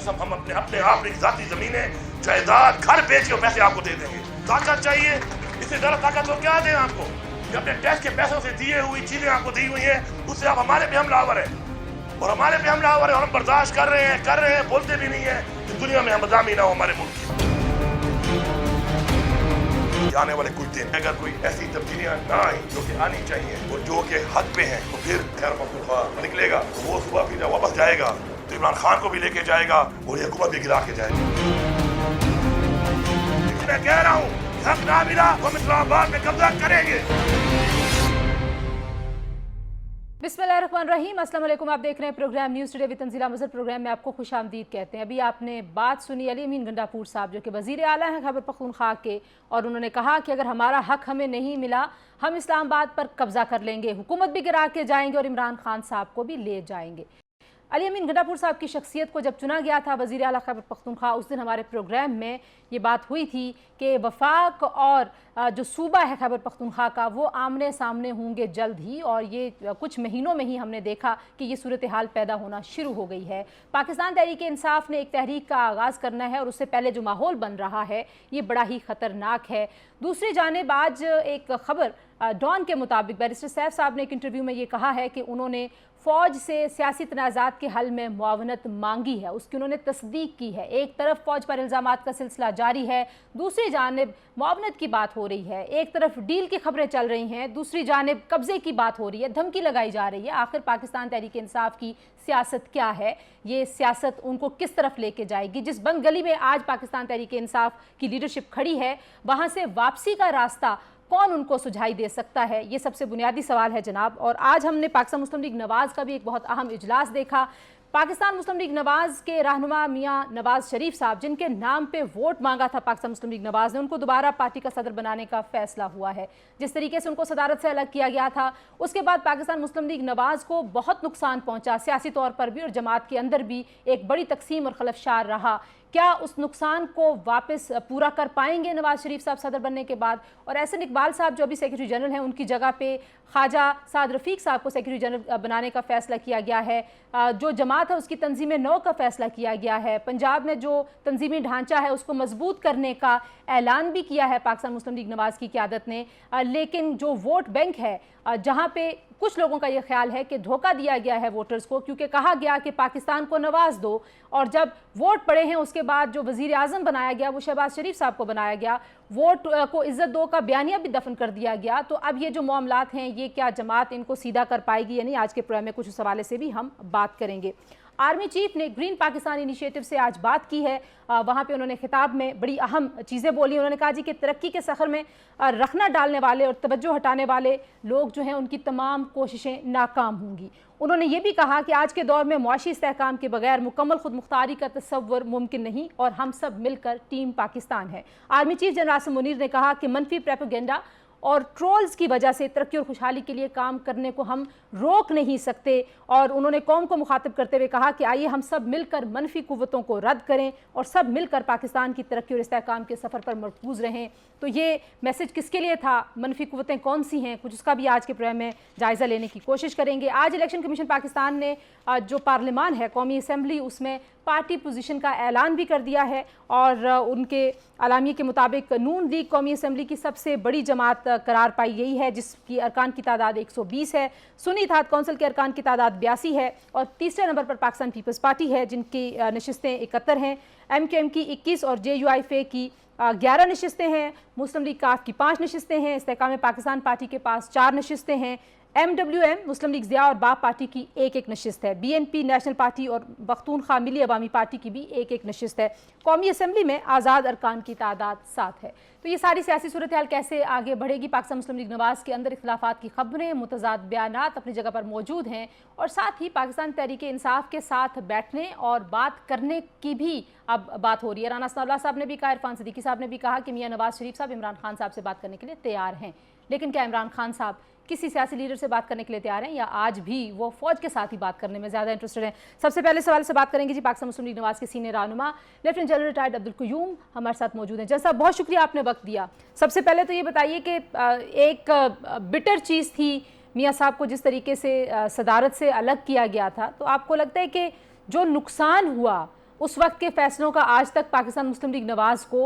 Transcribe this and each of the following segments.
कसम हम अपने अपने आप एक ज़ाती ज़मीनें, जायदाद, घर बेच के पैसे आपको दे देंगे। ताकत चाहिए, इससे ज़्यादा ताकत तो क्या दें आपको? कि अपने टैक्स के पैसों से दिए हुई चीज़ें आपको दी हुई हैं, उससे आप हमारे पे हमलावर हैं और हमारे पे हमलावर है और हम बर्दाश्त कर रहे हैं, बोलते भी नहीं है कि दुनिया में हम बदनामी ना हो हमारे मुल्क की। आने वाले कुछ दिन अगर कोई ऐसी तब्दीलियां ना आई जो कि आनी चाहिए और जो कि हद पे हैं, तो फिर खैर मखलूका निकलेगा, वो सुबह फिर वापस जाएगा तो इमरान खान को भी लेके जाएगा और ये हुकूमत भी गिरा के जाएगा। मैं कह रहा हूँ हक ना मिला तो हम इस्लामाबाद में कब्जा करेंगे। बिस्मिल्लाहिर्रहमानिर्रहीम, अस्सलाम वालेकुम। आप देख रहे हैं program news today with Tanzeela Mazhar. Program में आपको खुशामदीद कहते हैं। अभी आपने बात सुनी अली अमीन गंडापुर साहब जो कि वज़ीर आला हैं खैबर पख्तूनख्वा के, और उन्होंने कहा कि अगर हमारा हक हमें नहीं मिला हम इस्लामाबाद पर कब्ज़ा कर लेंगे, हुकूमत भी गिरा के जाएंगे और इमरान खान साहब को भी ले जाएंगे। अली अमीन गंडापुर साहब की शख्सियत को जब चुना गया था वज़ीर आला खैबर पख्तूनख्वा, उस दिन हमारे प्रोग्राम में ये बात हुई थी कि वफाक और जो सूबा है खैबर पख्तूनख्वा का वो आमने सामने होंगे जल्द ही, और ये कुछ महीनों में ही हमने देखा कि ये सूरत हाल पैदा होना शुरू हो गई है। पाकिस्तान तहरीक इंसाफ ने एक तहरीक का आगाज़ करना है और उससे पहले जो माहौल बन रहा है ये बड़ा ही ख़तरनाक है। दूसरी जानिब आज एक ख़बर डॉन के मुताबिक बैरिस्टर सैफ साहब ने एक इंटरव्यू में ये कहा है कि उन्होंने फ़ौज से सियासी तनाज़ात के हल में मुआवनत मांगी है, उसकी उन्होंने तस्दीक की है। एक तरफ फ़ौज पर इल्ज़ामात का सिलसिला जारी है, दूसरी जानिब मुआवनत की बात हो रही है। एक तरफ डील की खबरें चल रही हैं, दूसरी जानिब कब्ज़े की बात हो रही है, धमकी लगाई जा रही है। आखिर पाकिस्तान तहरीक इंसाफ की सियासत क्या है? ये सियासत उनको किस तरफ लेके जाएगी? जिस बंद गली में आज पाकिस्तान तहरीक इंसाफ की लीडरशिप खड़ी है, वहाँ से वापसी का रास्ता कौन उनको सुझाई दे सकता है? ये सबसे बुनियादी सवाल है जनाब। और आज हमने पाकिस्तान मुस्लिम लीग नवाज़ का भी एक बहुत अहम इजलास देखा। पाकिस्तान मुस्लिम लीग नवाज़ के रहनुमा मियाँ नवाज़ शरीफ साहब, जिनके नाम पे वोट मांगा था पाकिस्तान मुस्लिम लीग नवाज़ ने, उनको दोबारा पार्टी का सदर बनाने का फैसला हुआ है। जिस तरीके से उनको सदारत से अलग किया गया था, उसके बाद पाकिस्तान मुस्लिम लीग नवाज़ को बहुत नुकसान पहुँचा, सियासी तौर पर भी और जमात के अंदर भी एक बड़ी तकसीम और खलफशार रहा। क्या उस नुकसान को वापस पूरा कर पाएंगे नवाज शरीफ साहब सदर बनने के बाद? और एहसन इकबाल साहब जो अभी सेक्रेटरी जनरल हैं, उनकी जगह पे ख्वाजा साद रफ़ीक साहब को सेक्रेटरी जनरल बनाने का फ़ैसला किया गया है। जो जमात है उसकी तंजीम नौ का फ़ैसला किया गया है। पंजाब में जो तंजीमी ढांचा है उसको मजबूत करने का ऐलान भी किया है पाकिस्तान मुस्लिम लीग नवाज़ की क़यादत ने। लेकिन जो वोट बैंक है, जहाँ पे कुछ लोगों का ये ख्याल है कि धोखा दिया गया है वोटर्स को, क्योंकि कहा गया कि पाकिस्तान को नवाज दो, और जब वोट पड़े हैं उसके बाद जो वज़ीर आज़म बनाया गया वो शहबाज शरीफ साहब को बनाया गया, वोट को इज़्ज़त दो का बयानिया भी दफन कर दिया गया। तो अब ये जो मामलात हैं ये क्या जमात इनको सीधा कर पाएगी या नहीं? आज के प्रोग्राम में कुछ उस हवाले से भी हम बात करेंगे। आर्मी चीफ ने ग्रीन पाकिस्तान इनिशिएटिव से आज बात की है। वहाँ पे उन्होंने खिताब में बड़ी अहम चीज़ें बोली। उन्होंने कहा जी कि तरक्की के सफ़र में रखना डालने वाले और तवज्जो हटाने वाले लोग जो हैं उनकी तमाम कोशिशें नाकाम होंगी। उन्होंने ये भी कहा कि आज के दौर में मुआशी इस्तेहकाम के बगैर मुकम्मल खुद मुख्तारी का तसव्वुर मुमकिन नहीं और हम सब मिलकर टीम पाकिस्तान है। Army chief general Asim Munir ने कहा कि मनफी प्रोपेगेंडा और ट्रोल्स की वजह से तरक्की और खुशहाली के लिए काम करने को हम रोक नहीं सकते, और उन्होंने कौम को मुखातिब करते हुए कहा कि आइए हम सब मिलकर मनफी कुव्वतों को रद्द करें और सब मिलकर पाकिस्तान की तरक्की और इस्तेहकाम के सफ़र पर मरकूज़ रहें। तो ये मैसेज किसके लिए था, मनफी कुव्वतें कौन सी हैं, कुछ उसका भी आज के प्रोग्राम में जायज़ा लेने की कोशिश करेंगे। आज इलेक्शन कमीशन पाकिस्तान ने जो पार्लियामान है, कौमी असम्बली, उसमें पार्टी पोजीशन का ऐलान भी कर दिया है, और उनके अलामी के मुताबिक नून लीग कौमी असम्बली की सबसे बड़ी जमात करार पाई गई है, जिसकी अरकान की तादाद 120 है। सुन्नी इत्तेहाद कौंसिल के अरकान की तादाद 82 है, और तीसरे नंबर पर पाकिस्तान पीपल्स पार्टी है जिनकी नशिस्तें 71 हैं। MQM की 21 और JUIFA की 11 नशिस्तें हैं। मुस्लिम लीग काफ की 5 नशिस्तें हैं। इस्तेहकाम पाकिस्तान पार्टी के पास 4 नशिस्तें हैं। MWM मुस्लिम लीग ज़िया और बाप पार्टी की एक नशिस्त है। BNP नेशनल पार्टी और पख्तूनख्वा मिली अवामी पार्टी की भी एक नशिस्त है। कौमी असम्बली में आज़ाद अरकान की तादाद 7 है। तो ये सारी सियासी सूरत हाल कैसे आगे बढ़ेगी? पाकिस्तान मुस्लिम लीग नवाज़ के अंदर इख्तिलाफात की खबरें, मुतज़ाद बयानात अपनी जगह पर मौजूद हैं, और साथ ही पाकिस्तान तहरीक इंसाफ के साथ बैठने और बात करने की भी अब बात हो रही है। राना सनाउल्लाह साहब ने भी कहा, इरफान सिद्दीकी साहब ने भी कहा कि मियाँ नवाज शरीफ साहब इमरान खान साहब से बात करने के लिए तैयार हैं। लेकिन क्या इमरान खान साहब किसी सियासी लीडर से बात करने के लिए तैयार हैं, या आज भी वो फौज के साथ ही बात करने में ज़्यादा इंटरेस्टेड हैं? सबसे पहले सवाल से बात करेंगे जी पाकिस्तान मुस्लिम लीग नवाज़ के सीनियर रहनुमा lieutenant general retired Abdul Qayyum हमारे साथ मौजूद हैं। जैसा बहुत शुक्रिया आपने वक्त दिया। सबसे पहले तो ये बताइए कि एक बिटर चीज़ थी मियाँ साहब को जिस तरीके से सदारत से अलग किया गया था, तो आपको लगता है कि जो नुकसान हुआ उस वक्त के फैसलों का आज तक पाकिस्तान मुस्लिम लीग नवाज को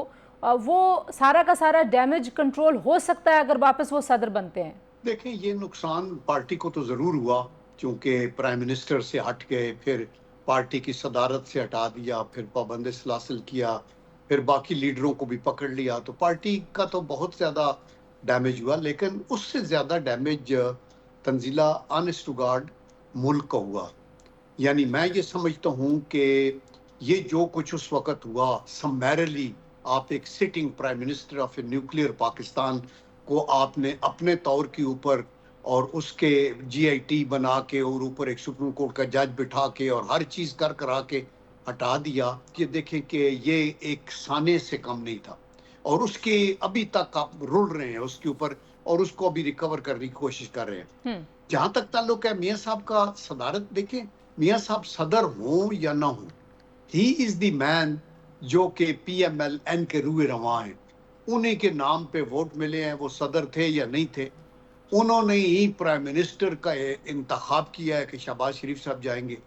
वो सारा का सारा डैमेज कंट्रोल हो सकता है अगर वापस वो सदर बनते हैं? देखें, ये नुकसान पार्टी को तो ज़रूर हुआ, क्योंकि प्राइम मिनिस्टर से हट गए, फिर पार्टी की सदारत से हटा दिया, फिर पाबंद सलासिल किया, फिर बाकी लीडरों को भी पकड़ लिया, तो पार्टी का तो बहुत ज़्यादा डैमेज हुआ। लेकिन उससे ज़्यादा damage Tanzeela honest to God मुल्क का हुआ। यानी मैं ये समझता हूँ कि ये जो कुछ उस वक़्त हुआ, समैरली आप एक sitting prime minister of a nuclear Pakistan को आपने अपने तौर के ऊपर और उसके जीआईटी बना के और ऊपर एक सुप्रीम कोर्ट का जज बिठा के और हर चीज़ कर करा के हटा दिया कि देखें कि ये एक साने से कम नहीं था, और उसके अभी तक आप रुल रहे हैं उसके ऊपर और उसको अभी रिकवर करने की कोशिश कर रहे हैं। जहाँ तक ताल्लुक है मियाँ साहब का सदारत, देखें मियाँ साहब सदर हों या ना हों, ही इज़ द मैन जो कि PMLN के रूए रवां हैं, उन्हीं के नाम पे वोट मिले हैं, वो सदर थे या नहीं थे, उन्होंने ही प्राइम मिनिस्टर का इंतखाब किया है कि शहबाज शरीफ साहब जाएंगे।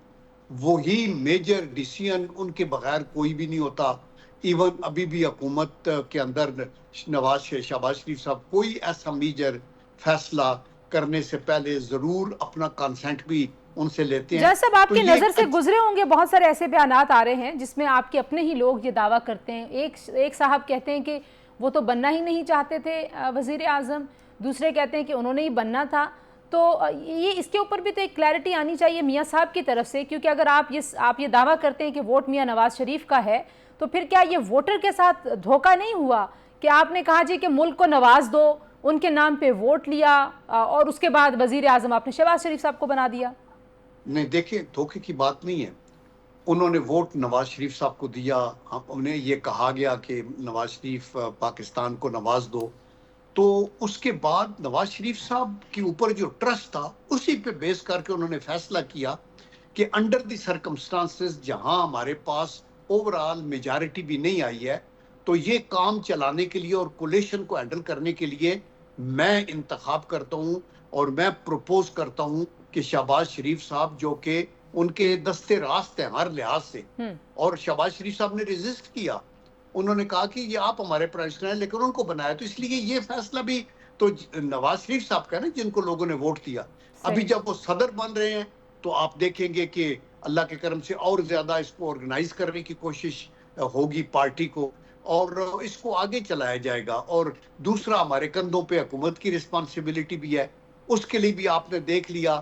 वही मेजर डिसीजन, उनके बगैर कोई भी नहीं होता। इवन अभी भी हुकूमत के अंदर शहबाज शरीफ साहब कोई ऐसा मेजर फैसला करने से पहले ज़रूर अपना कंसेंट भी उनसे लेते हैं। जज साहब, आपकी नज़र से गुजरे होंगे बहुत सारे ऐसे बयानात आ रहे हैं जिसमें आपके अपने ही लोग ये दावा करते हैं। एक साहब कहते हैं कि वो तो बनना ही नहीं चाहते थे वज़ीर आज़म, दूसरे कहते हैं कि उन्होंने ही बनना था। तो ये इसके ऊपर भी तो एक क्लैरिटी आनी चाहिए मियाँ साहब की तरफ से, क्योंकि अगर आप ये दावा करते हैं कि वोट मियाँ नवाज शरीफ का है, तो फिर क्या ये वोटर के साथ धोखा नहीं हुआ कि आपने कहा जी कि मुल्क को नवाज दो, उनके नाम पे वोट लिया और उसके बाद वज़ीर आज़म आपने शहबाज शरीफ साहब को बना दिया? नहीं, देखिए धोखे की बात नहीं है। उन्होंने वोट नवाज शरीफ साहब को दिया, उन्हें ये कहा गया कि नवाज शरीफ पाकिस्तान को नवाज दो, तो उसके बाद नवाज शरीफ साहब के ऊपर जो ट्रस्ट था उसी पे बेस करके उन्होंने फैसला किया कि अंडर द सर्कमस्टांसेस, जहां हमारे पास ओवरऑल मेजॉरिटी भी नहीं आई है, तो ये काम चलाने के लिए और कोलिशन को हैंडल करने के लिए मैं इंतखाब करता हूँ और मैं प्रपोज करता हूँ कि शहबाज शरीफ साहब, जो कि उनके दस्ते रास्त हैं हर लिहाज से, और शहबाज शरीफ साहब ने रेजिस्ट किया। उन्होंने कहा कि ये आप हमारे प्राइम मिनिस्टर हैं, लेकिन उनको बनाया, तो इसलिए ये फैसला भी तो नवाज शरीफ साहब का ना, जिनको लोगों ने वोट दिया। अभी जब वो सदर बन रहे हैं तो आप देखेंगे कि अल्लाह के करम से और ज्यादा इसको ऑर्गेनाइज करने की कोशिश होगी पार्टी को, और इसको आगे चलाया जाएगा। और दूसरा, हमारे कंधों पे हुकूमत की रिस्पॉन्सिबिलिटी भी है, उसके लिए भी आपने देख लिया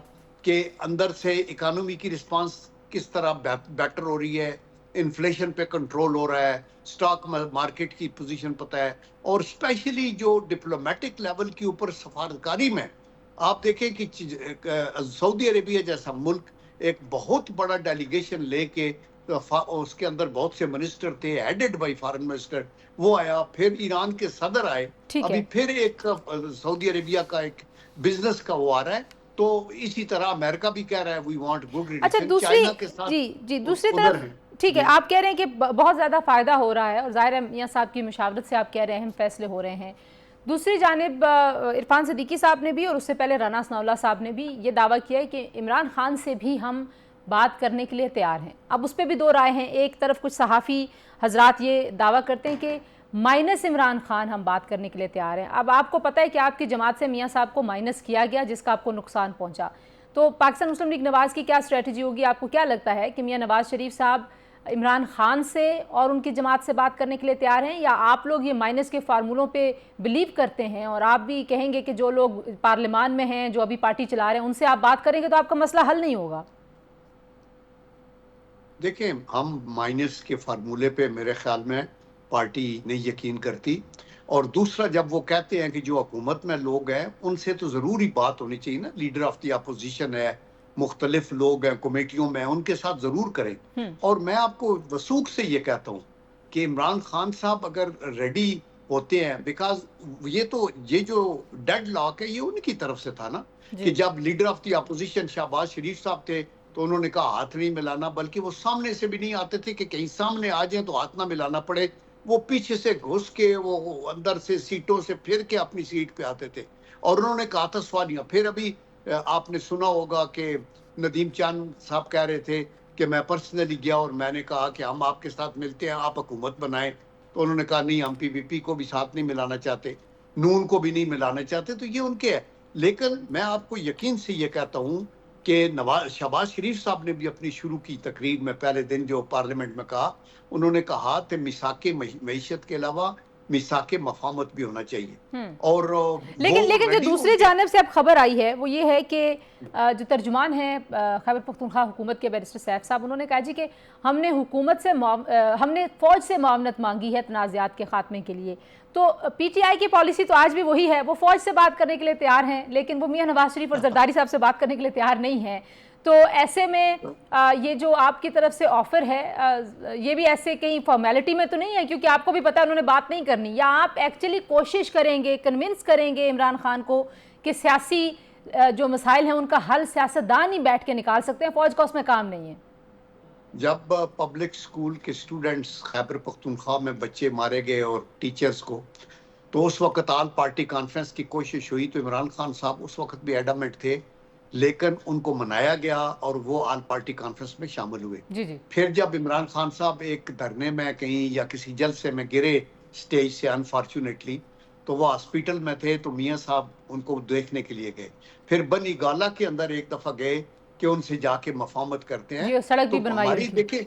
कि अंदर से इकोनॉमी की रिस्पांस किस तरह बेटर हो रही है, इन्फ्लेशन पे कंट्रोल हो रहा है, स्टॉक मार्केट की पोजीशन पता है, और स्पेशली जो डिप्लोमेटिक लेवल के ऊपर सफारतकारी में आप देखें कि सऊदी अरेबिया जैसा मुल्क एक बहुत बड़ा डेलीगेशन लेके, उसके अंदर बहुत से मिनिस्टर थे हेडेड बाय फॉरेन मिनिस्टर, वो आया, फिर ईरान के सदर आए, अभी फिर एक सऊदी अरेबिया का एक बिजनेस का वो आ रहा है। तो इसी तरह अमेरिका भी कह रहा है we want good relation China के साथ। जी दूसरी तरफ ठीक है, आप कह रहे हैं कि बहुत ज़्यादा फ़ायदा हो रहा है और ज़ाहिर है मियाँ साहब की मुशावरत से आप कह रहे हैं अहम फैसले हो रहे हैं। दूसरी जानिब इरफान सिद्दीकी साहब ने भी और उससे पहले राना सनाउल्लाह साहब ने भी ये दावा किया है कि इमरान खान से भी हम बात करने के लिए तैयार हैं। अब उस पर भी दो राय हैं। एक तरफ कुछ सहाफ़ी हजरात ये दावा करते हैं कि माइनस इमरान खान हम बात करने के लिए तैयार हैं। अब आपको पता है कि आपकी जमात से मियाँ साहब को माइनस किया गया, जिसका आपको नुकसान पहुँचा। तो पाकिस्तान मुस्लिम लीग नवाज़ की क्या स्ट्रेटजी होगी? आपको क्या लगता है कि मियाँ नवाज़ शरीफ साहब इमरान खान से और उनकी जमात से बात करने के लिए तैयार हैं, या आप लोग ये माइनस के फार्मूलों पे बिलीव करते हैं और आप भी कहेंगे कि जो लोग पार्लियामान में हैं, जो अभी पार्टी चला रहे हैं, उनसे आप बात करेंगे तो आपका मसला हल नहीं होगा? देखें, हम माइनस के फार्मूले पे मेरे ख्याल में पार्टी नहीं यकीन करती, और दूसरा, जब वो कहते हैं कि जो हुकूमत में लोग हैं उनसे तो ज़रूर ही बात होनी चाहिए ना, लीडर ऑफ द अपोजिशन है, मुख्तलिफ लोग हैं कमेटियों में, उनके साथ ज़रूर करें। और मैं आपको वसूख से ये कहता हूँ कि इमरान खान साहब अगर रेडी होते हैं, बिकॉज ये जो डेड लॉक है ये उनकी तरफ से था ना, कि जब leader of the opposition Shahbaz Sharif साहब थे तो उन्होंने कहा हाथ नहीं मिलाना, बल्कि वो सामने से भी नहीं आते थे कि कहीं सामने आ जाए तो हाथ ना मिलाना पड़े, वो पीछे से घुस के वो अंदर से सीटों से फिर के अपनी सीट पे आते थे। और उन्होंने कहा था सवालियाँ। फिर अभी आपने सुना होगा कि नदीम चांद साहब कह रहे थे کہ میں پرسنلی گیا اور میں نے کہا کہ ہم آپ کے ساتھ ملتے ہیں, آپ حکومت بنائیں, تو انہوں نے کہا نہیں, ہم پی پی پی کو بھی ساتھ نہیں ملانا چاہتے, نون کو بھی نہیں ملانا چاہتے. تو یہ ان کے ہے. لیکن میں آپ کو یقین سے یہ کہتا ہوں کہ شہباز شریف صاحب نے بھی اپنی شروع کی تقریر میں پہلے دن جو پارلیمنٹ میں کہا, انہوں نے کہا کہ میثاق معیشت کے علاوہ میثاق مفاہمت بھی ہونا چاہیے. اور لیکن جو دوسری جانب سے اب خبر آئی ہے وہ یہ ہے کہ جو ترجمان ہیں خیبر پختونخوا حکومت کے بیرسٹر سیف صاحب, انہوں نے کہا جی کہ ہم نے فوج سے معاونت مانگی ہے تنازعات کے خاتمے کے لیے. تو پی ٹی آئی کی پالیسی تو آج بھی وہی ہے, وہ فوج سے بات کرنے کے لیے تیار ہیں لیکن وہ میاں نواز شریف اور زرداری صاحب سے بات کرنے کے لیے تیار نہیں ہیں. تو ایسے میں یہ جو آپ کی طرف سے آفر ہے یہ بھی ایسے کہیں فارمیلٹی میں تو نہیں ہے, کیونکہ آپ کو بھی پتہ انہوں نے بات نہیں کرنی, یا آپ ایکچولی کوشش کریں گے, کنونس کریں گے عمران خان کو کہ سیاسی جو مسائل ہیں ان کا حل سیاستدان ہی بیٹھ کے نکال سکتے ہیں, فوج کا اس میں کام نہیں ہے؟ جب پبلک سکول کے اسٹوڈنٹس خیبر پختونخوا میں بچے مارے گئے اور ٹیچرز کو, تو اس وقت آل پارٹی کانفرنس کی کوشش ہوئی, تو عمران خان صاحب اس وقت بھی ایڈامنٹ تھے, لیکن ان کو منایا گیا اور وہ آل پارٹی کانفرنس میں شامل ہوئے. جی. پھر جب عمران خان صاحب ایک دھرنے میں کہیں یا کسی جلسے میں گرے سٹیج سے انفارچونیٹلی, تو وہ ہاسپٹل میں تھے, تو میاں صاحب ان کو دیکھنے کے لیے گئے. پھر بنی گالا کے اندر ایک دفعہ گئے کہ ان سے جا کے مفاہمت کرتے ہیں. سڑک بھی تو بنوائی ہماری دیکھیں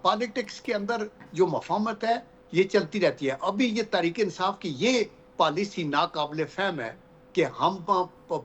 پالیٹکس کے اندر جو مفاہمت ہے یہ چلتی رہتی ہے. ابھی یہ تحریک انصاف کی یہ پالیسی ناقابل فہم ہے کہ ہم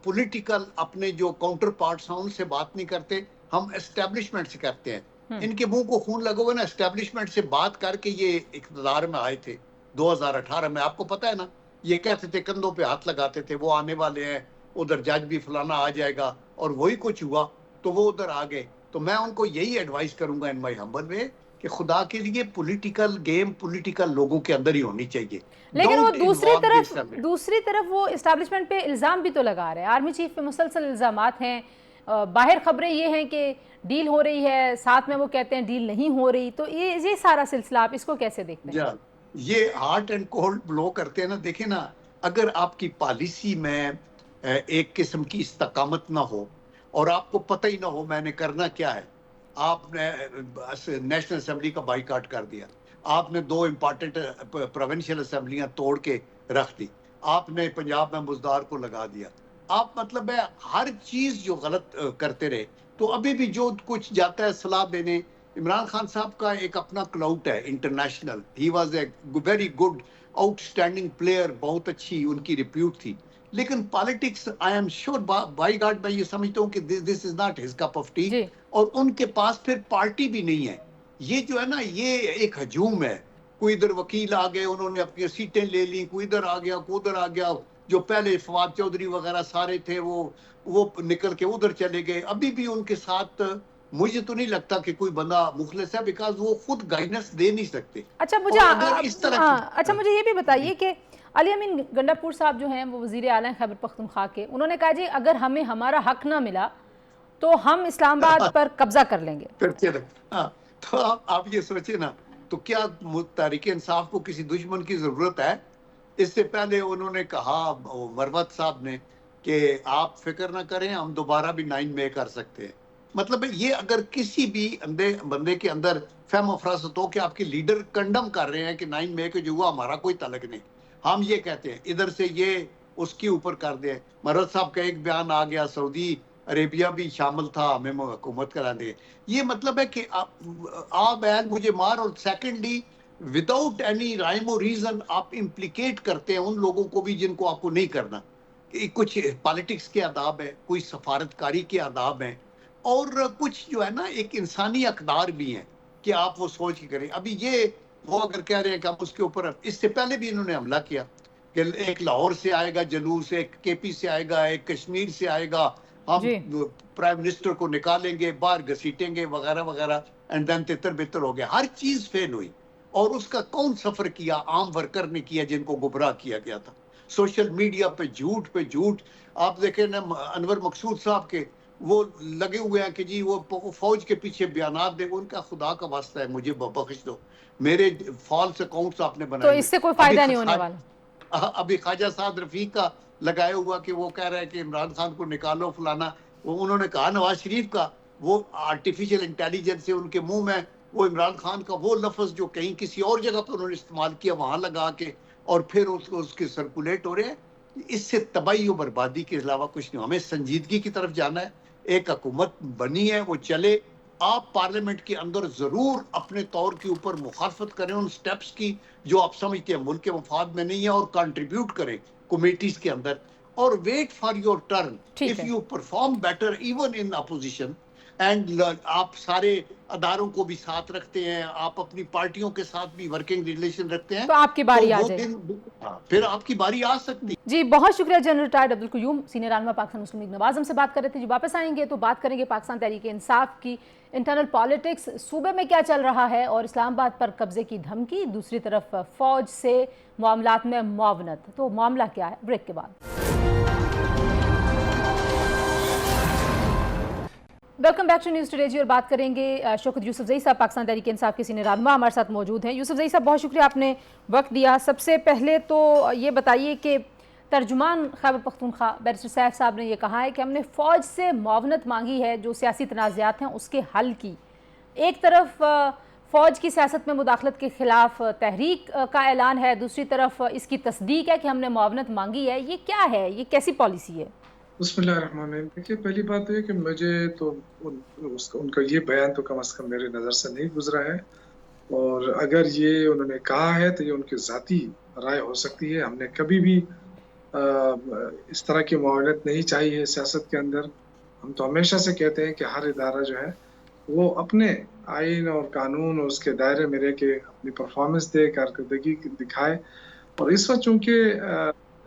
پولیٹیکل اپنے جو کاؤنٹر پارٹس ہیں ان سے بات نہیں کرتے, ہم اسٹیبلشمنٹ سے کرتے ہیں. ان کے منہ کو خون لگا ہوا نا, اسٹیبلشمنٹ سے بات کر کے یہ اقتدار میں آئے تھے 2018 میں. آپ کو پتہ ہے نا, یہ کہتے تھے کندھوں پہ ہاتھ لگاتے تھے, وہ آنے والے ہیں, ادھر جج بھی فلانا آ جائے گا, اور وہی کچھ ہوا تو وہ ادھر آ گئے. تو میں ان کو یہی ایڈوائز کروں گا ان مائی ہمبل میں کہ خدا کے لیے پولیٹیکل گیم پولیٹیکل لوگوں کے اندر ہی ہونی چاہیے. لیکن وہ دوسری طرف وہ اسٹیبلشمنٹ پہ الزام بھی تو لگا رہے ہیں, آرمی چیف پہ مسلسل الزامات ہیں, باہر خبریں یہ ہیں کہ ڈیل ہو رہی ہے, ساتھ میں وہ کہتے ہیں ڈیل نہیں ہو رہی. تو یہ سارا سلسلہ آپ اس کو کیسے دیکھتے ہیں؟ یہ ہارٹ اینڈ کولڈ بلو کرتے ہیں نا. دیکھیں نا, اگر آپ کی پالیسی میں ایک قسم کی استقامت نہ ہو اور آپ کو پتہ ہی نہ ہو میں نے کرنا کیا ہے, آپ نے نیشنل اسمبلی کا بائیکاٹ کر دیا, آپ نے 2 امپارٹنٹ پروونشل اسمبلیاں توڑ کے رکھ دی, آپ نے پنجاب میں مزدار کو لگا دیا, آپ مطلب ہے ہر چیز جو غلط کرتے رہے. تو ابھی بھی جو کچھ جاتا ہے صلاح دینے, عمران خان صاحب کا ایک اپنا کلاؤٹ ہے international, he was a very good outstanding player, بہت اچھی ان کی ریپیوٹ تھی. لیکن politics I am sure by God میں یہ سمجھتا ہوں کہ this is not his cup of tea, اور ان کے پاس پھر پارٹی بھی نہیں ہے. یہ جو ہے نا یہ ایک ہجوم ہے, کوئی ادھر وکیل آ گئے, انہوں نے اپنی سیٹیں لے لی, کوئی ادھر آ گیا, کوئی ادھر آ گیا, جو پہلے فواد چودھری وغیرہ سارے تھے وہ نکل کے ادھر چلے گئے. ابھی بھی ان کے ساتھ مجھے تو نہیں لگتا کہ کوئی بندہ مخلص ہے, بیکاز وہ خود گائیڈنس دے نہیں سکتے. اچھا مجھے یہ بھی بتائیے کہ علی امین گنڈا پور صاحب جو ہیں وہ وزیر اعلیٰ ہیں خیبر پختونخوا کے, انہوں نے کہا جی اگر ہمیں ہمارا حق نہ ملا تو ہم اسلام آباد پر قبضہ کر لیں گے. تو آپ یہ سوچیں نا, تو کیا تحریک انصاف کو کسی دشمن کی ضرورت ہے؟ اس سے پہلے انہوں نے کہا مروت صاحب نے کہ آپ فکر نہ کریں, ہم دوبارہ بھی 9 مئی کر سکتے ہیں. مطلب یہ اگر کسی بھی بندے کے اندر فہم و فراست ہو کہ آپ کے لیڈر کنڈم کر رہے ہیں کہ 9 مئی کو جو ہوا ہمارا کوئی تعلق نہیں, ہم یہ کہتے ہیں ادھر سے یہ اس کے اوپر کر دیں. مروت صاحب کا ایک بیان آ گیا, سعودی عربیہ بھی شامل تھا, ہمیں حکومت کرا دے. یہ مطلب ہے کہ آپ مجھے مار, اور سیکنڈلی وداؤٹ اینی رائم و ریزن آپ امپلیکیٹ کرتے ہیں ان لوگوں کو بھی جن کو آپ کو نہیں کرنا. کچھ پالیٹکس کے آداب ہیں, کوئی سفارتکاری کے آداب ہیں, اور کچھ جو ہے نا ایک انسانی اقدار بھی ہیں کہ آپ وہ سوچ کے کریں. ابھی یہ وہ اگر کہہ رہے ہیں کہ ہم اس کے اوپر, اس سے پہلے بھی انہوں نے حملہ کیا کہ ایک لاہور سے آئے گا جلوس, ایک کے پی سے آئے گا, ایک کشمیر سے آئے گا, ہم پرائم منسٹر کو نکالیں گے, باہر گھسیٹیں گے وغیرہ وغیرہ, اینڈ دین تتر بتر ہو گیا. ہر چیز فیل ہوئی, اور اس کا کون سفر کیا؟ عام ورکر نے کیا جن کو گمراہ کیا گیا تھا. سوشل میڈیا پہ جھوٹ. آپ دیکھیں نا انور مقصود صاحب کے وہ لگے ہوئے ہیں کہ جی وہ فوج کے پیچھے بیانات دے. ان کا خدا کا واسطہ ہے, مجھے بخش دو, میرے فالس اکاؤنٹس آپ نے بنائے, تو اس سے کوئی فائدہ نہیں ہونے والا. ابھی خواجہ سعد رفیق کا لگایا ہوا کہ وہ کہہ رہا ہے کہ عمران خان کو نکالو فلانا. انہوں نے کہا نواز شریف کا, وہ آرٹیفیشل انٹیلیجنس سے ان کے منہ میں وہ عمران خان کا وہ لفظ جو کہیں کسی اور جگہ پہ انہوں نے استعمال کیا وہاں لگا کے اور پھر اس کے سرکولیٹ ہو رہے ہیں. اس سے تباہی و بربادی کے علاوہ کچھ نہیں. ہمیں سنجیدگی کی طرف جانا ہے. ایک حکومت بنی ہے وہ چلے. آپ پارلیمنٹ کے اندر ضرور اپنے طور کے اوپر مخالفت کریں ان سٹیپس کی جو آپ سمجھتے ہیں ملک کے مفاد میں نہیں ہے اور کنٹریبیوٹ کریں کمیٹیز کے اندر اور wait for your turn. If you perform better even in opposition and آپ سارے اداروں کو بھی ساتھ رکھتے ہیں, آپ اپنی پارٹیوں کے ساتھ بھی ورکنگ ریلیشن رکھتے ہیں, تو آپ کی باری آ جائے, پھر آپ کی باری آ سکتی. جی بہت شکریہ جنرل ریٹائرڈ عبدالقیوم, سینئر رہنما پاکستان مسلم لیگ نواز ہم سے بات کر رہے تھے. جو واپس آئیں گے تو بات کریں گے پاکستان تحریک انصاف کی انٹرنل پالیٹکس, صوبے میں کیا چل رہا ہے اور اسلام آباد پر قبضے کی دھمکی, دوسری طرف فوج سے معاملات میں معاونت, تو معاملہ کیا ہے, بریک کے بعد. Welcome back to news today جی, اور بات کریں گے شوکت یوسف زئی صاحب, پاکستان تحریک انصاف کے سینئر رہنما ہمارے ساتھ موجود ہیں. یوسف زئی صاحب بہت شکریہ آپ نے وقت دیا. سب سے پہلے تو یہ بتائیے کہ ترجمان خیبر پختونخوا بیرسٹر سیف صاحب نے یہ کہا ہے کہ ہم نے فوج سے معاونت مانگی ہے جو سیاسی تنازعات ہیں اس کے حل کی. ایک طرف فوج کی سیاست میں مداخلت کے خلاف تحریک کا اعلان ہے, دوسری طرف اس کی تصدیق ہے کہ ہم نے معاونت مانگی ہے. یہ کیا ہے, یہ کیسی پالیسی ہے؟ بسم اللہ الرحمن الرحیم. دیکھیے پہلی بات یہ کہ مجھے تو ان کا یہ بیان تو کم از کم میرے نظر سے نہیں گزرا ہے, اور اگر یہ انہوں نے کہا ہے تو یہ ان کی ذاتی رائے ہو سکتی ہے. ہم نے کبھی بھی اس طرح کی معاونت نہیں چاہی ہے سیاست کے اندر. ہم تو ہمیشہ سے کہتے ہیں کہ ہر ادارہ جو ہے وہ اپنے آئین اور قانون اور اس کے دائرے میں رہ کے اپنی پرفارمنس دے, کارکردگی دکھائے. اور اس وقت چونکہ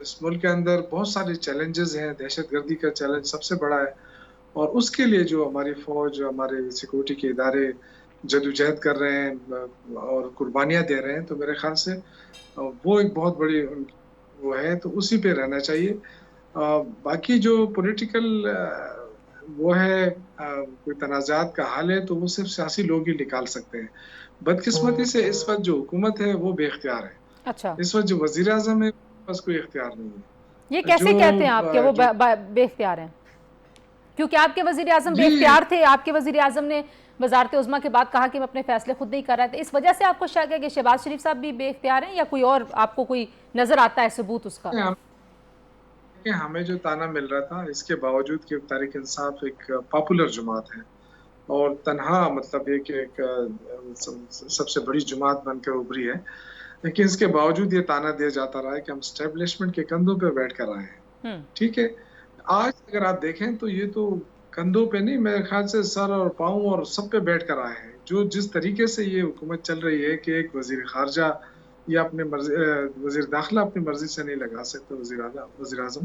اس ملک کے اندر بہت سارے چیلنجز ہیں, دہشت گردی کا چیلنج سب سے بڑا ہے, اور اس کے لیے جو ہماری فوج, جو ہمارے سیکورٹی کے ادارے جدوجہد کر رہے ہیں اور قربانیاں دے رہے ہیں, تو میرے خیال سے وہ ایک بہت بڑی وہ ہے, تو اسی پہ رہنا چاہیے. باقی جو پولیٹیکل وہ ہے کوئی تنازعات کا حل ہے تو وہ صرف سیاسی لوگ ہی نکال سکتے ہیں. بدقسمتی سے اس وقت جو حکومت ہے وہ بے اختیار ہے. اچھا, اس وقت جو وزیر اعظم ہے بس کوئی اختیار نہیں ہے. یہ کیسے کہتے ہیں آپ کہ وہ بے اختیار ہیں؟ کیونکہ آپ کے وزیر اعظم بے اختیار تھے. آپ کے وزیر اعظم نے وزارت عظمیٰ کے بعد کہا کہ میں اپنے فیصلے خود نہیں کر رہا تھا. اس وجہ سے آپ کو شک ہے کہ شہباز شریف صاحب بھی بے اختیار ہیں, یا کوئی اور آپ کو کوئی نظر آتا ہے ثبوت اس کا؟ ہمیں جو تانا مل رہا تھا اس کے باوجود کہ تحریک انصاف ایک پاپولر جماعت ہے اور تنہا مطلب یہ کہ ایک سب سے بڑی جماعت بن کر ابھری ہے, لیکن اس کے باوجود یہ تانا دیا جاتا رہا ہے کہ ہم اسٹیبلشمنٹ کے کندھوں پہ بیٹھ کر آئے ہیں. ٹھیک ہے, آج اگر آپ دیکھیں تو یہ تو کندھوں پہ نہیں, میرے خیال سے سر اور پاؤں اور سب پہ بیٹھ کر آئے ہیں. جو جس طریقے سے یہ حکومت چل رہی ہے کہ ایک وزیر خارجہ یا اپنے مرضی, وزیر داخلہ اپنی مرضی سے نہیں لگا سکتا وزیر اعظم,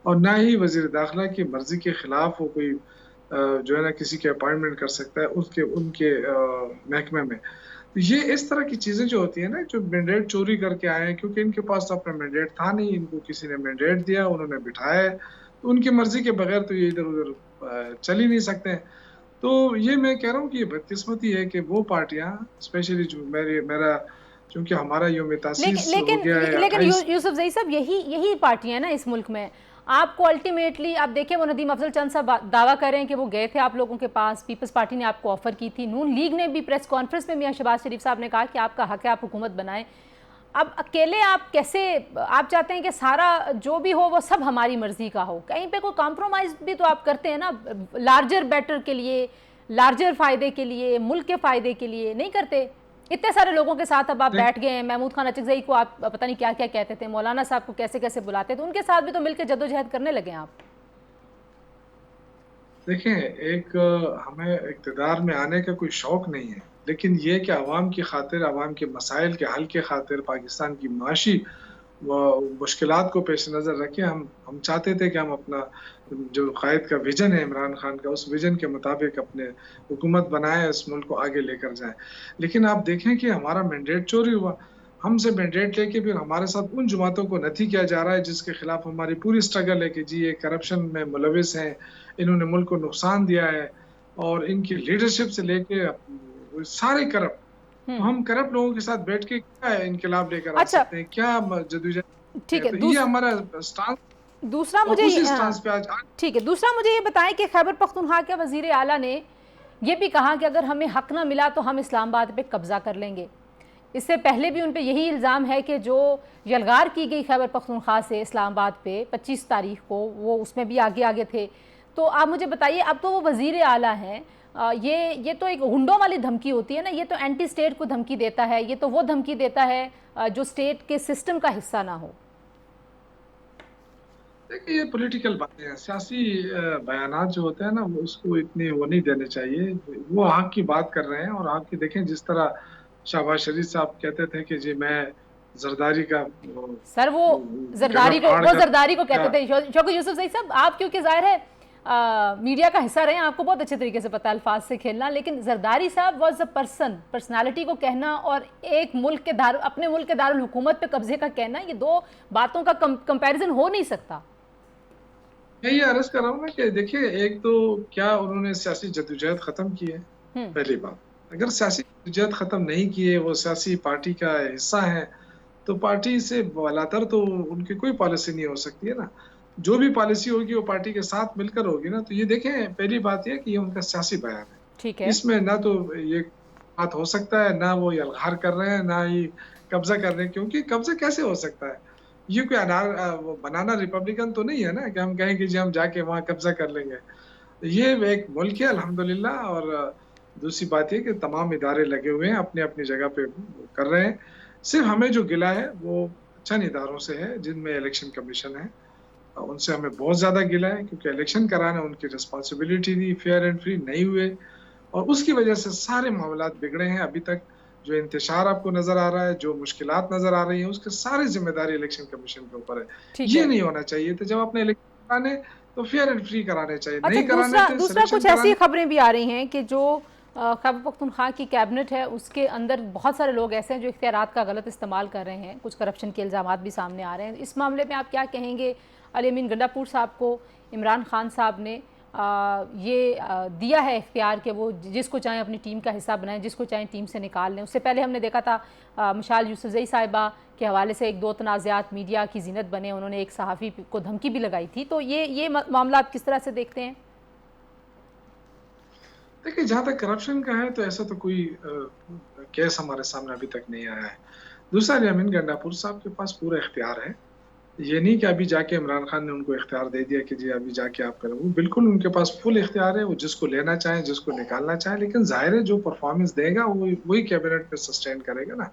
اور نہ ہی وزیر داخلہ کی مرضی کے خلاف وہ کوئی جو ہے نا کسی کے اپائنٹمنٹ کر سکتا ہے ان کے محکمے میں. یہ اس طرح کی چیزیں جو ہوتی ہیں نا, جو مینڈیٹ چوری کر کے آئے ہیں, کیونکہ ان کے پاس تو اپنا مینڈیٹ تھا نہیں, ان کو کسی نے مینڈیٹ دیا, انہوں نے بٹھایا ہے, تو ان کی مرضی کے بغیر تو یہ ادھر ادھر چل ہی نہیں سکتے. تو یہ میں کہہ رہا ہوں کہ یہ بدقسمتی ہے کہ وہ پارٹیاں اسپیشلی جو میرا چونکہ ہمارا یوم تاسیس ہو گیا ہے. لیکن یوسف زئی صاحب یہی پارٹیاں ہیں نا اس ملک میں. آپ کو الٹیمیٹلی آپ دیکھیں, وہ ندیم افضل چند صاحب دعویٰ کر رہے ہیں کہ وہ گئے تھے آپ لوگوں کے پاس, پیپلز پارٹی نے آپ کو آفر کی تھی, نون لیگ نے بھی پریس کانفرنس میں میاں شہباز شریف صاحب نے کہا کہ آپ کا حق ہے آپ حکومت بنائیں. اب اکیلے آپ کیسے, آپ چاہتے ہیں کہ سارا جو بھی ہو وہ سب ہماری مرضی کا ہو, کہیں پہ کوئی کمپرومائز بھی تو آپ کرتے ہیں نا, لارجر بیٹر کے لیے, لارجر فائدے کے لیے, ملک کے فائدے کے لیے نہیں کرتے؟ اتنے سارے لوگوں کے ساتھ اب آپ بیٹھ گئے ہیں, محمود خان اچکزئی کو آپ پتہ نہیں کیا کیا کہتے تھے, مولانا صاحب کو کیسے کیسے بلاتے تھے, ان کے ساتھ بھی تو مل کے جدوجہد کرنے لگے ہیں آپ. دیکھیں, ایک ہمیں اقتدار میں آنے کا کوئی شوق نہیں ہے, لیکن یہ کہ عوام کی خاطر, عوام کے مسائل کے حل کے خاطر, پاکستان کی معاشی مشکلات کو پیش نظر رکھے ہم چاہتے تھے کہ ہم اپنا جو قائد کا ویژن ہے عمران خان کا, اس ویژن کے مطابق اپنے حکومت بنائے, اس ملک کو آگے لے کر جائیں. لیکن آپ دیکھیں کہ ہمارا مینڈیٹ چوری ہوا, ہم سے مینڈیٹ لے کے پھر ہمارے ساتھ ان جماعتوں کو نتھی کیا جا رہا ہے جس کے خلاف ہماری پوری اسٹرگل ہے کہ جی یہ کرپشن میں ملوث ہیں, انہوں نے ملک کو نقصان دیا ہے, اور ان کی لیڈرشپ سے لے کے سارے کرپٹ, ہم کرپٹ لوگوں کے ساتھ بیٹھ کے کیا انقلاب لے کر آ سکتے ہیں, کیا جدوجہد. ٹھیک ہے, یہ ہمارا دوسرا مجھے یہ بتائیں کہ خیبر پختونخوا کے وزیر اعلیٰ نے یہ بھی کہا کہ اگر ہمیں حق نہ ملا تو ہم اسلام آباد پہ قبضہ کر لیں گے. اس سے پہلے بھی ان پہ یہی الزام ہے کہ جو یلغار کی گئی خیبر پختونخوا سے اسلام آباد پہ 25 تاریخ کو، وہ اس میں بھی آگے تھے. تو آپ مجھے بتائیے، اب تو وہ وزیر اعلیٰ ہیں، یہ تو ایک گنڈوں والی دھمکی ہوتی ہے نا، یہ تو اینٹی اسٹیٹ کو دھمکی دیتا ہے، یہ تو وہ دھمکی دیتا ہے جو اسٹیٹ کے سسٹم کا حصہ نہ ہو. دیکھیں یہ پولیٹیکل باتیں ہیں، سیاسی بیانات جو ہوتے ہیں نا اس کو اتنی وہ نہیں دینے چاہیے. وہ حق کی بات کر رہے ہیں، اور حق کی دیکھیں جس طرح شہباز شریف صاحب کہتے تھے کہ جی میں زرداری کا سر، وہ زرداری کو کہتے تھے. شوکت یوسف زئی صاحب، آپ کیونکہ ظاہر ہے میڈیا کا حصہ رہے ہیں، آپ کو بہت اچھے طریقے سے پتا الفاظ سے کھیلنا، لیکن زرداری صاحب واز اے پرسنالٹی کو کہنا اور ایک ملک کے اپنے ملک کے دارالحکومت پہ قبضے کا کہنا، یہ دو باتوں کا کمپیریزن ہو نہیں سکتا. میں یہ عرض کر رہا ہوں نا کہ دیکھیں، ایک تو کیا انہوں نے سیاسی جدوجہد ختم کی ہے، پہلی بات. اگر سیاسی جدوجہد ختم نہیں کیے، وہ سیاسی پارٹی کا حصہ ہے، تو پارٹی سے بالاتر تو ان کی کوئی پالیسی نہیں ہو سکتی ہے نا. جو بھی پالیسی ہوگی وہ پارٹی کے ساتھ مل کر ہوگی نا. تو یہ دیکھیں، پہلی بات یہ کہ یہ ان کا سیاسی بیان ہے. ٹھیک ہے، اس میں نہ تو یہ بات ہو سکتا ہے، نہ وہ الغار کر رہے ہیں، نہ ہی قبضہ کر رہے ہیں. کیونکہ قبضہ کیسے ہو سکتا ہے؟ یہ کوئی بنانا ریپبلکن تو نہیں ہے نا کہ ہم کہیں کہ جی ہم جا کے وہاں قبضہ کر لیں گے. یہ ایک ملک ہے الحمدللہ. اور دوسری بات یہ کہ تمام ادارے لگے ہوئے ہیں، اپنے اپنی جگہ پہ کر رہے ہیں. صرف ہمیں جو گلہ ہے وہ چند اداروں سے ہے جن میں الیکشن کمیشن ہے. ان سے ہمیں بہت زیادہ گلہ ہے، کیونکہ الیکشن کرانا ان کی رسپانسبلٹی تھی، فیئر اینڈ فری نہیں ہوئے، اور اس کی وجہ سے سارے معاملات بگڑے ہیں. ابھی تک جو انتشار آپ کو نظر آ رہا ہے، جو مشکلات نظر آ رہی ہیں، اس کے ساری ذمہ داری الیکشن کمیشن کے اوپر ہے. یہ نہیں ہونا چاہیے تھا. جب اپنے الیکشن کرانے تو فیئر اینڈ فری کرانے چاہیے، نہیں کرانے تھے. دوسرا کچھ ایسی خبریں بھی آ رہی ہیں کہ جو خیبر پختونخوا کی کیبنٹ ہے اس کے اندر بہت سارے لوگ ایسے ہیں جو اختیارات کا غلط استعمال کر رہے ہیں. کچھ کرپشن کے الزامات بھی سامنے آ رہے ہیں. اس معاملے میں آپ کیا کہیں گے؟ علی امین گنڈا پور صاحب کو عمران خان صاحب نے یہ دیا ہے اختیار کہ وہ جس کو چاہیں اپنی ٹیم کا حصہ بنائیں، جس کو چاہیں ٹیم سے نکال لیں. اس سے پہلے ہم نے دیکھا تھا مشال یوسف زئی صاحبہ کے حوالے سے 1-2 تنازعات میڈیا کی زینت بنے، انہوں نے ایک صحافی کو دھمکی بھی لگائی تھی. تو یہ معاملہ آپ کس طرح سے دیکھتے ہیں؟ دیکھیں، جہاں تک کرپشن کا ہے تو ایسا تو کوئی کیس ہمارے سامنے ابھی تک نہیں آیا ہے. دوسرا، علی امین گنڈا پور صاحب کے پاس پورا اختیار ہے. یہ نہیں کہ ابھی جا کے عمران خان نے ان کو اختیار دے دیا کہ جی ابھی جا کے آپ کریں. وہ بالکل ان کے پاس فل اختیار ہے. وہ جس کو لینا چاہیں، جس کو نکالنا چاہیں، لیکن ظاہر ہے جو پرفارمنس دے گا وہی کیبنٹ پہ سسٹین کرے گا نا.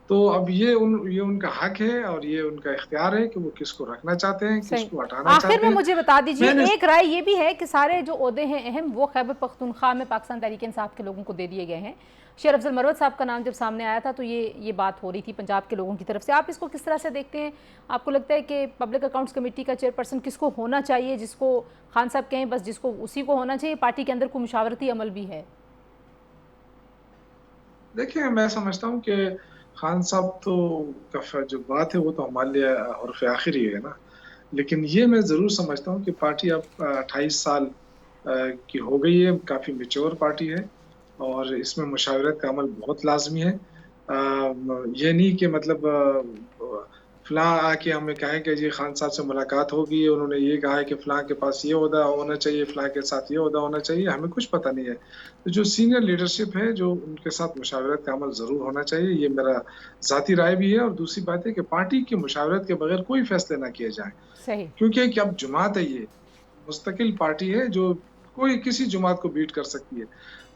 تو اب یہ ان کا حق ہے اور یہ ان کا اختیار ہے کہ وہ کس کو رکھنا چاہتے ہیں، کس کو ہٹانا چاہتے ہیں. آخر میں مجھے بتا دیجیے، ایک رائے یہ بھی ہے کہ سارے جو عہدے ہیں اہم وہ خیبر پختونخوا میں پاکستان تحریک انصاف کے لوگوں کو دے دیے گئے ہیں. شیر افضل مروت صاحب کا نام جب سامنے آیا تھا تو یہ بات ہو رہی تھی پنجاب کے لوگوں کی طرف سے. آپ اس کو کس طرح سے دیکھتے ہیں؟ آپ کو لگتا ہے کہ پبلک اکاؤنٹس کمیٹی کا چیئرپرسن کس کو ہونا چاہیے، جس کو خان صاحب کہیں بس جس کو اسی کو ہونا چاہیے؟ پارٹی کے اندر کوئی مشاورتی عمل بھی ہے؟ دیکھیں، میں سمجھتا ہوں کہ خان صاحب تو جو بات ہے وہ تو ہمارے لیے حرف آخر ہی ہے نا. لیکن یہ میں ضرور سمجھتا ہوں کہ پارٹی اب 28 سال کی ہو گئی ہے، کافی میچور پارٹی ہے، اور اس میں مشاورت کا عمل بہت لازمی ہے. یہ نہیں کہ مطلب فلاں آ کے ہمیں کہیں کہ جی خان صاحب سے ملاقات ہوگی، انہوں نے یہ کہا ہے کہ فلاں کے پاس یہ عہدہ ہونا چاہیے، فلاں کے ساتھ یہ عہدہ ہونا چاہیے. ہمیں کچھ پتہ نہیں ہے. تو جو سینئر لیڈرشپ ہے، جو ان کے ساتھ مشاورت کا عمل ضرور ہونا چاہیے. یہ میرا ذاتی رائے بھی ہے. اور دوسری بات ہے کہ پارٹی کی مشاورت کے بغیر کوئی فیصلے نہ کیے جائیں. صحیح. کیونکہ کہ اب جماعت ہے، یہ مستقل پارٹی ہے جو کوئی کسی جماعت کو بیٹ کر سکتی ہے.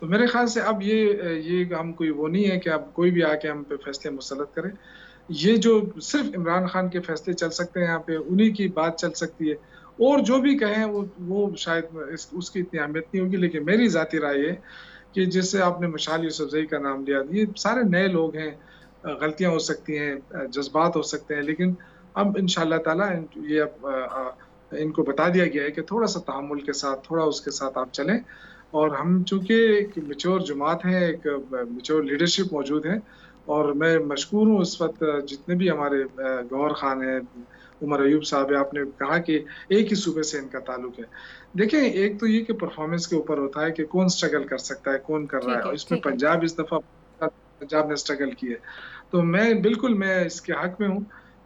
تو میرے خیال سے اب یہ ہم کوئی وہ نہیں ہے کہ اب کوئی بھی آ کے ہم پہ فیصلے مسلط کرے. یہ جو صرف عمران خان کے فیصلے چل سکتے ہیں یہاں پہ، انہی کی بات چل سکتی ہے. اور جو بھی کہیں وہ شاید اس کی اتنی اہمیت نہیں ہوگی. لیکن میری ذاتی رائے ہے کہ جس سے آپ نے مشال یوسف زئی کا نام لیا، یہ سارے نئے لوگ ہیں، غلطیاں ہو سکتی ہیں، جذبات ہو سکتے ہیں، لیکن اب انشاءاللہ تعالیٰ یہ اب ان کو بتا دیا گیا ہے کہ تھوڑا سا تحمل کے ساتھ، تھوڑا اس کے ساتھ آپ چلیں. اور ہم چونکہ ایک میچور جماعت ہیں، ایک میچور لیڈرشپ موجود ہے، اور میں مشکور ہوں اس وقت جتنے بھی ہمارے گوہر خان ہیں، عمر ایوب صاحب ہے. آپ نے کہا کہ ایک ہی صوبے سے ان کا تعلق ہے. دیکھیں، ایک تو یہ کہ پرفارمنس کے اوپر ہوتا ہے کہ کون سٹرگل کر سکتا ہے، کون کر رہا ہے. اور اس میں پنجاب اس دفعہ پنجاب نے سٹرگل کی ہے. تو میں اس کے حق میں ہوں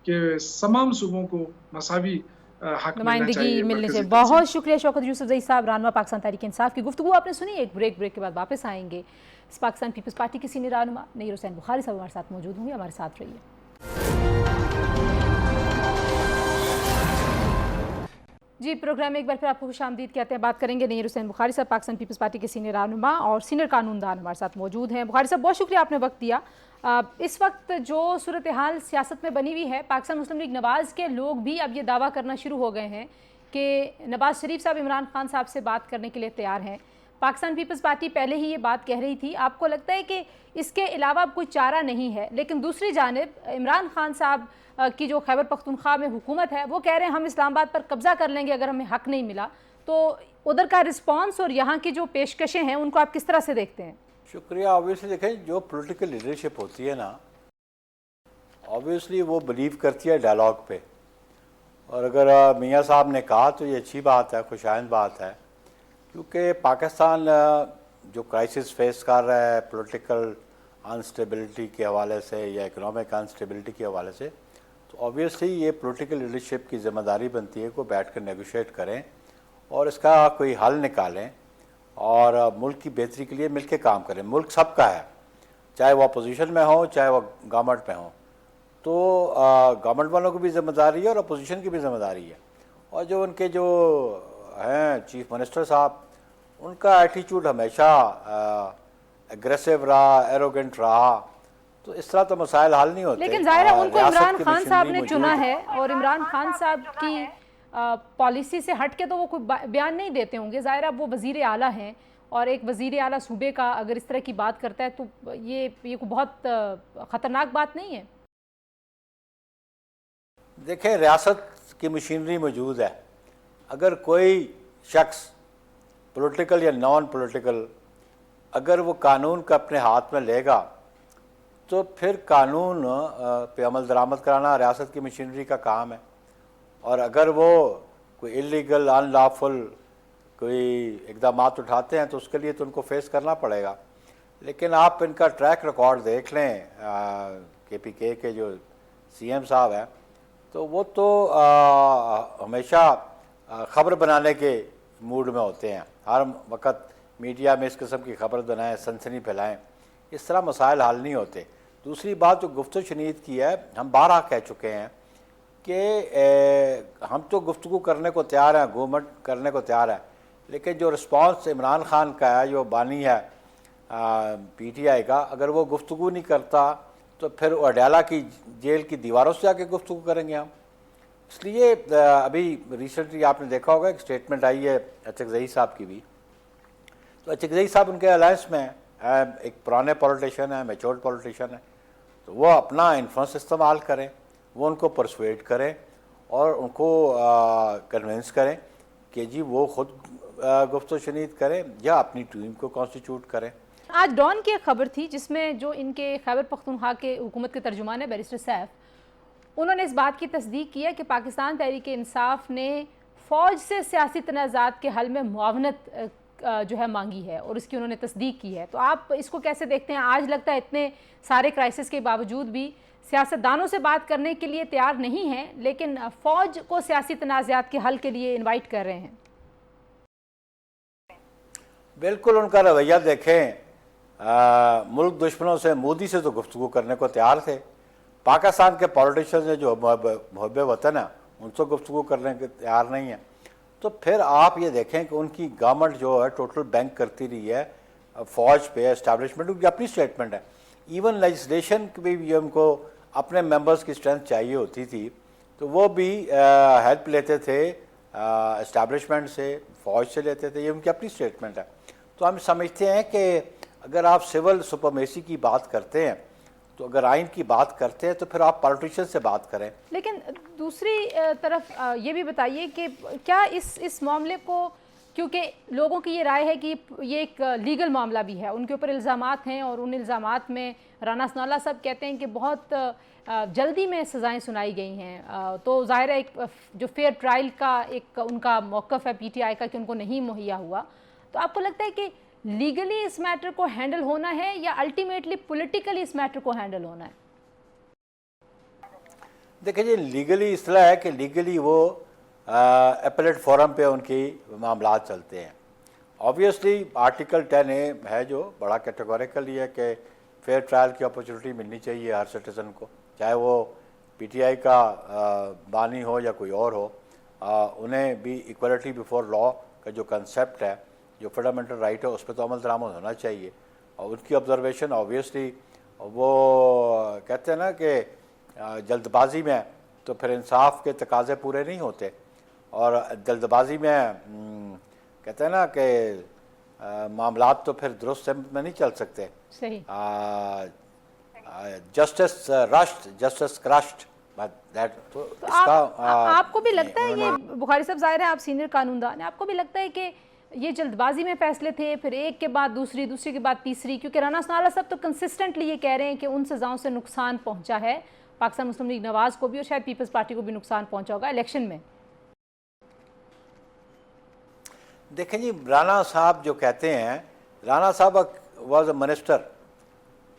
کہ تمام صوبوں کو مساوی हक मिलना नुमाइंदगी चाहिए मिलने से। मरकजी बहुत शुक्रिया शौकत यूसुफ जई साहब, रहनुमा पाकिस्तान तहरीक इंसाफ की गुफ्तगू आपने सुनी। एक ब्रेक के बाद वापस आएंगे। इस पाकिस्तान पीपल्स पार्टी के सीनियर रहनुमा नईर हुसैन बुखारी साहब हमारे साथ मौजूद होंगे, हमारे साथ रहिए। जी, प्रोग्राम में एक बार फिर आपको खुशामदीद कहते हैं। बात करेंगे नईर हुसैन बुखारी साहब, पाकिस्तान पीपल्स पार्टी के सीनियर रहनुमा और सीनियर कानूनदान हमारे साथ मौजूद हैं। बुखारी साहब, बहुत शुक्रिया आपने वक्त दिया। इस वक्त जो सूरत हाल सियासत में बनी हुई है, पाकिस्तान मुस्लिम लीग नवाज़ के लोग भी अब ये दावा करना शुरू हो गए हैं कि नवाज़ शरीफ साहब इमरान खान साहब से बात करने के लिए तैयार हैं। पाकिस्तान पीपल्स पार्टी पहले ही ये बात कह रही थी। आपको लगता है कि इसके अलावा अब कोई चारा नहीं है? लेकिन दूसरी जानिब इमरान खान साहब की जो खैबर पख्तूनख्वा में हुकूमत है, वो कह रहे हैं हम इस्लामाबाद पर कब्ज़ा कर लेंगे अगर हमें हक़ नहीं मिला। तो उधर का रिस्पॉन्स और यहाँ की जो पेशकशें हैं उनको आप किस तरह से देखते हैं? शुक्रिया। ऑब्वियसली देखें, जो पॉलिटिकल लीडरशिप होती है ना, ऑब्वियसली वो बिलीव करती है डायलॉग पे। और अगर मियाँ साहब ने कहा तो ये अच्छी बात है, खुशाइंद बात है, क्योंकि पाकिस्तान जो क्राइसिस फेस कर रहा है पॉलिटिकल अनस्टेबिलिटी के हवाले से या इकोनॉमिक अनस्टेबिलिटी के हवाले से, तो ऑब्वियसली ये पॉलिटिकल लीडरशिप की ज़िम्मेदारी बनती है कि बैठ कर नेगोशिएट करें और इसका कोई हल निकालें और मुल्क की बेहतरी के लिए मिलकर काम करें। मुल्क सबका है, चाहे वो अपोजिशन में हो चाहे वो गवर्नमेंट में हो। तो गवर्नमेंट वालों की भी जिम्मेदारी है और अपोजिशन की भी जिम्मेदारी है। और जो उनके जो हैं चीफ मिनिस्टर साहब, उनका एटीट्यूड हमेशा एग्रेसिव रहा, एरोगेंट रहा, तो इस तरह तो मसाइल हल नहीं होते। लेकिन ज़ाहिर है उनको इमरान खान साहब ने चुना है और इमरान खान साहब की पॉलिसी से हट के तो वो कोई बयान नहीं देते होंगे। ज़ाहिर है वो वज़ीर आला हैं और एक वज़ीर आला सूबे का अगर इस तरह की बात करता है तो ये कोई बहुत ख़तरनाक बात नहीं है। देखें, रियासत की मशीनरी मौजूद है। अगर कोई शख्स पॉलिटिकल या नॉन पॉलिटिकल अगर वो कानून का अपने हाथ में लेगा तो फिर कानून पे अमल दरामद कराना रियासत की मशीनरी का काम है। और अगर वो कोई इलीगल अनलॉफुल कोई इक़दाम उठाते हैं तो उसके लिए तो उनको फेस करना पड़ेगा। लेकिन आप इनका ट्रैक रिकॉर्ड देख लें, KPK के जो CM साहब हैं, तो वो तो हमेशा ख़बर बनाने के मूड में होते हैं। हर वक्त मीडिया में इस किस्म की खबर बनाएं, सनसनी फैलाएं, इस तरह मसाइल हल नहीं होते। दूसरी बात जो गुफ्तगू शनीद की है, हम बारहा कह चुके हैं कि हम तो गुफ्तगू करने को तैयार हैं, गवर्नमेंट करने को तैयार है, लेकिन जो रिस्पांस इमरान खान का है, जो बानी है PTI का, अगर वो गुफ्तगू नहीं करता तो फिर अडयाला की जेल की दीवारों से आके गुफ्तगू करेंगे हम। इसलिए अभी रिसेंटली आपने देखा होगा एक स्टेटमेंट आई है अचकज़ई साहब की भी। तो अचकज़ई साहब उनके अलायंस में एक पुराने पॉलिटिशियन है, मैच्योर्ड पॉलिटिशियन है, तो वो अपना इन्फ्लुएंस इस्तेमाल करें, वो उनको परसुएड करें और उनको कन्विंस करें कि जी वो खुद गुफ्तगू शनीद करें या अपनी टीम को कॉन्स्टिट्यूट करें। आज डॉन की एक खबर थी जिसमें जो इनके खैबर पख्तूनख्वा के हुकूमत के तर्जुमान है बैरिस्टर सैफ, उन्होंने इस बात की तस्दीक की है कि पाकिस्तान तहरीक इंसाफ ने फ़ौज से सियासी तनाज़ात के हल में मुआवनत जो है मांगी है और इसकी उन्होंने तस्दीक की है। तो आप इसको कैसे देखते हैं? आज लगता है इतने सारे क्राइसिस के बावजूद भी सियासतदानों से बात करने के लिए तैयार नहीं हैं, लेकिन फ़ौज को सियासी तनाज़ात के हल के लिए इन्वाइट कर रहे हैं। बिल्कुल उनका रवैया देखें, मुल्क दुश्मनों से, मोदी से तो गुफ्तगू करने को तैयार थे। पाकिस्तान के पॉलिटिशियंस जो मुहब्बे वतन है उनसे गुफ्तगू करने के तैयार नहीं है। तो फिर आप ये देखें कि उनकी गवर्नमेंट जो है टोटल बैंक करती रही है फ़ौज पे, एस्टैब्लिशमेंट, उनकी अपनी स्टेटमेंट है। इवन लेजिस्लेशन की भी उनको अपने मेंबर्स की स्ट्रेंथ चाहिए होती थी, तो वो भी हेल्प लेते थे एस्टैब्लिशमेंट से, फ़ौज से लेते थे। ये उनकी अपनी स्टेटमेंट है। तो हम समझते हैं कि अगर आप सिविल सुपरमेसी की बात करते हैं, तो अगर आइन की बात करते हैं तो फिर आप पॉलिटिशियन से बात करें। लेकिन दूसरी तरफ ये भी बताइए कि क्या इस मामले को, क्योंकि लोगों की ये राय है कि ये एक लीगल मामला भी है, उनके ऊपर इल्ज़ामात हैं और उन इल्ज़ामात में राना सनाउल्लाह साहब कहते हैं कि बहुत जल्दी में सज़ाएं सुनाई गई हैं, तो ज़ाहिर है एक जो फेयर ट्रायल का एक उनका मौक़िफ़ है PTI का कि उनको नहीं मुहैया हुआ। तो आपको लगता है कि लीगली इस मैटर को हैंडल होना है या अल्टीमेटली पॉलिटिकली इस मैटर को हैंडल होना है? देखिए जी, लीगली इसलिए है कि लीगली वो एपेलेट फोरम पे उनकी मामला चलते हैं। ऑब्वियसली आर्टिकल 10A है जो बड़ा कैटेगोरिकल है कि फेयर ट्रायल की अपॉर्चुनिटी मिलनी चाहिए हर सिटीज़न को, चाहे वो पीटीआई का बानी हो या कोई और हो, उन्हें भी इक्वलिटी बिफोर लॉ का जो कंसेप्ट है, जो फंडामेंटल राइट है, उस पर तो अमल दरामद होना चाहिए। और उनकी ऑब्जर्वेशन ऑब्वियसली वो कहते हैं ना कि जल्दबाजी में तो फिर इंसाफ के तकाजे पूरे नहीं होते, और जल्दबाजी में कहते हैं ना कि मामलात तो फिर दुरुस्त में नहीं चल सकते। सही। Justice rushed, justice crushed. तो आपको भी लगता है ये, बुखारी साहब ज़ाहिर है आप सीनियर कानूनदान हैं, आपको भी लगता है कि ये जल्दबाजी में फैसले थे, फिर एक के बाद दूसरी, दूसरी के बाद तीसरी, क्योंकि राना सनाउल्लाह साहब तो कंसिस्टेंटली ये कह रहे हैं कि उन सज़ाओं से नुकसान पहुंचा है पाकिस्तान मुस्लिम लीग नवाज़ को भी और शायद पीपल्स पार्टी को भी नुकसान पहुंचा होगा इलेक्शन में। देखें जी, राना साहब जो कहते हैं, राना साहब वॉज अ मिनिस्टर,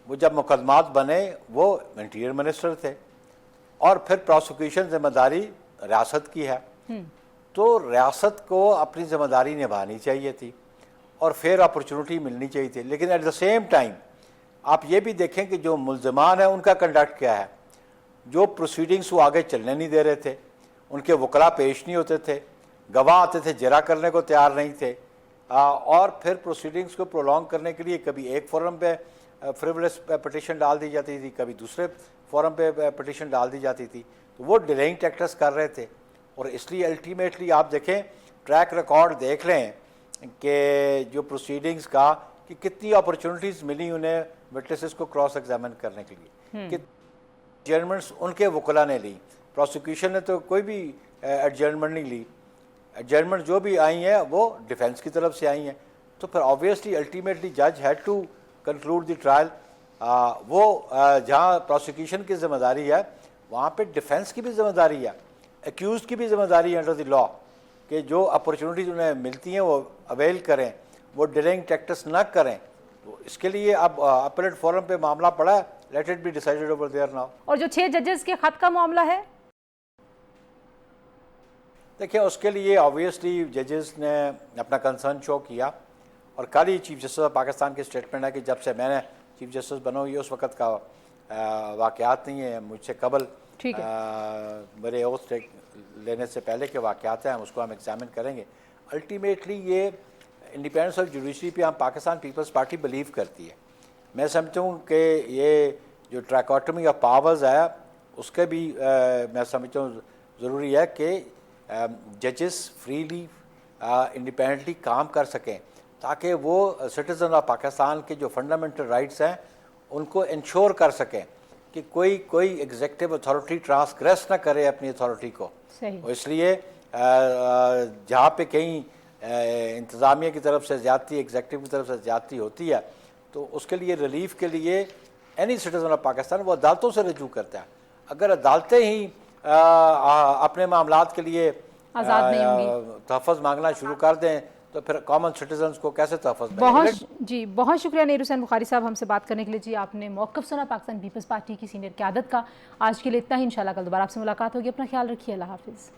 वो जब मुकदमात बने वो इंटीरियर मिनिस्टर थे, और फिर प्रोसिक्यूशन जिम्मेदारी रियासत की है, तो रियासत को अपनी जिम्मेदारी निभानी चाहिए थी और फेयर अपॉर्चुनिटी मिलनी चाहिए थी। लेकिन एट द सेम टाइम आप ये भी देखें कि जो मुल्ज़िमान है उनका कंडक्ट क्या है। जो प्रोसीडिंग्स वो आगे चलने नहीं दे रहे थे, उनके वकला पेश नहीं होते थे, गवाह आते थे जरा करने को तैयार नहीं थे, और फिर प्रोसीडिंग्स को प्रोलॉन्ग करने के लिए कभी एक फोरम पे फ्रिवलेस पिटीशन डाल दी जाती थी, कभी दूसरे फोरम पे पिटीशन डाल दी जाती थी, तो वो डिलेइंग टैक्टिक्स कर रहे थे। और इसलिए अल्टीमेटली आप देखें, ट्रैक रिकॉर्ड देख लें कि जो प्रोसीडिंग्स का कि कितनी अपॉर्चुनिटीज़ मिली उन्हें विटनेसेस को क्रॉस एग्जामिन करने के लिए, कि एडजर्नमेंट्स उनके वकला ने ली, प्रोसिक्यूशन ने तो कोई भी एडजर्नमेंट नहीं ली। एडजर्नमेंट जो भी आई हैं वो डिफेंस की तरफ से आई हैं, तो फिर ऑब्वियसली अल्टीमेटली जज had to conclude the trial. वो जहाँ प्रोसिक्यूशन की जिम्मेदारी है वहाँ पे डिफेंस की भी जिम्मेदारी है, एक्यूज की भी जिम्मेदारी है अंडर द लॉ, कि जो अपॉर्चुनिटीज़ उन्हें मिलती हैं वो अवेल करें, वो डिलेइंग टैक्टिक्स ना करें। तो इसके लिए अब अपीलेट फोरम पे मामला पड़ा है, let it be decided over there now. और जो 6 जजेस के खत का मामला है, देखिए उसके लिए ऑब्वियसली जजेस ने अपना कंसर्न शो किया, और कल ही चीफ जस्टिस ऑफ पाकिस्तान की स्टेटमेंट है कि जब से मैंने चीफ जस्टिस बना हुई उस वक्त का वाक़यात नहीं है, मुझसे कबल मेरे ओथ लेने से पहले के वाक़यात हैं, उसको हम एग्जामिन करेंगे। अल्टीमेटली ये इंडिपेंडेंस ऑफ जुडिशरी पे हम पाकिस्तान पीपल्स पार्टी बिलीव करती है। मैं समझता हूँ कि ये जो ट्रैकोटमी ऑफ पावर्स है उसके भी मैं समझता हूँ ज़रूरी है कि जजेस फ्रीली इंडिपेंडेंटली काम कर सकें, ताकि वो सिटीज़न ऑफ पाकिस्तान के जो फंडामेंटल राइट्स हैं उनको इंश्योर कर सकें कि कोई एग्जीक्यूटिव अथॉरिटी ट्रांसग्रेस ना करे अपनी अथॉरिटी को। और इसलिए जहाँ पे कहीं इंतज़ामिया की तरफ से ज़्यादती, एग्जीक्यूटिव की तरफ से ज़्यादती होती है, तो उसके लिए रिलीफ के लिए एनी सिटीज़न ऑफ पाकिस्तान वो अदालतों से रजू करता है। अगर अदालतें ही अपने मामलात के लिए तहफ़्फ़ुज़ मांगना शुरू कर दें तो फिर कॉमन सिटीजन्स को कैसे तहफ़्फ़ुज़। बहुत शुक्रिया नीर हुसैन बुखारी साहब हमसे बात करने के लिए। जी आपने मौक़िफ़ सुना पाकिस्तान पीपल्स पार्टी की सीनियर क़यादत का। आज के लिए इतना ही, इंशाल्लाह कल दोबारा आपसे मुलाकात होगी। अपना ख्याल रखिए, अल्लाह हाफ़िज़।